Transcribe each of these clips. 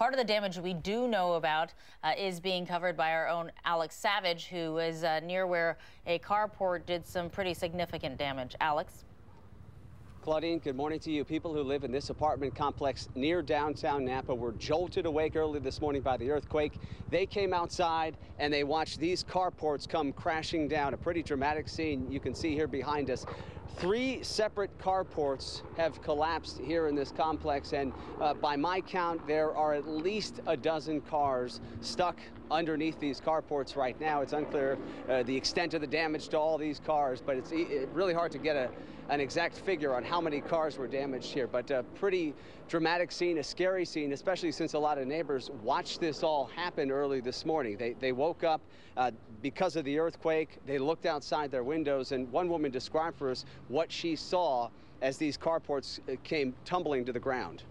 Part of the damage we do know about is being covered by our own Alex Savage, who is near where a carport did some pretty significant damage. Alex? Claudine, good morning to you. People who live in this apartment complex near downtown Napa were jolted awake early this morning by the earthquake. They came outside and they watched these carports come crashing down. A pretty dramatic scene you can see here behind us. 3 separate carports have collapsed here in this complex, and by my count, there are at least a dozen cars stuck underneath these carports right now. It's unclear the extent of the damage to all these cars, but it's really hard to get an exact figure on how many cars were damaged here. But a pretty dramatic scene, a scary scene, especially since a lot of neighbors watched this all happen early this morning. They woke up because of the earthquake. They looked outside their windows, and one woman described for us what she saw as these carports came tumbling to the ground.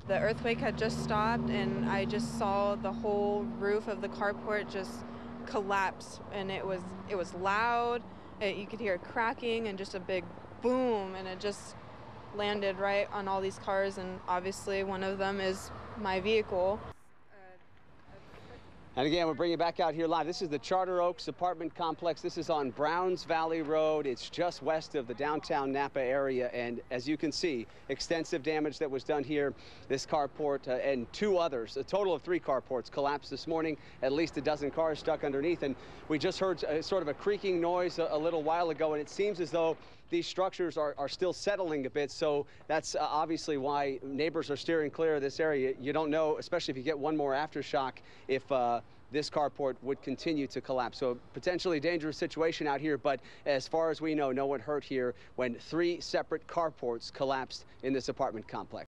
The earthquake had just stopped, and I just saw the whole roof of the carport just collapse, and it was loud. You could hear it cracking and just a big boom, and it just landed right on all these cars, and obviously one of them is my vehicle. And again, we're bringing back out here live. This is the Charter Oaks apartment complex. This is on Browns Valley Road. It's just west of the downtown Napa area. And as you can see, extensive damage that was done here. This carport and 2 others, a total of 3 carports collapsed this morning. At least a dozen cars stuck underneath. And we just heard sort of a creaking noise a little while ago. And it seems as though these structures are still settling a bit. So that's obviously why neighbors are steering clear of this area. You don't know, especially if you get one more aftershock, if this carport would continue to collapse. So potentially dangerous situation out here, but as far as we know, no one hurt here when 3 separate carports collapsed in this apartment complex.